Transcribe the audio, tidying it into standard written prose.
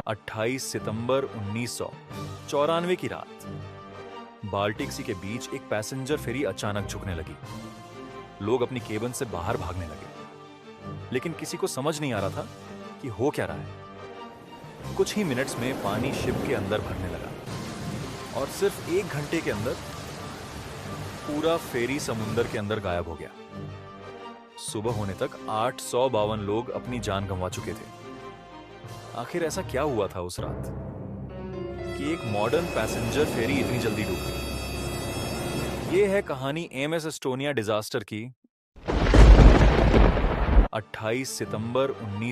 28 सितंबर 1994 की रात बाल्टिक सी के बीच एक पैसेंजर फेरी अचानक झुकने लगी। लोग अपनी केबिन से बाहर भागने लगे, लेकिन किसी को समझ नहीं आ रहा था कि हो क्या रहा है। कुछ ही मिनट्स में पानी शिप के अंदर भरने लगा और सिर्फ 1 घंटे के अंदर पूरा फेरी समुंदर के अंदर गायब हो गया। सुबह होने तक 852 लोग अपनी जान गंवा चुके थे। आखिर ऐसा क्या हुआ था उस रात कि एक मॉडर्न पैसेंजर फेरी इतनी जल्दी डूब गई? ये है कहानी एमएस एस्टोनिया डिजास्टर की। 28 सितंबर 19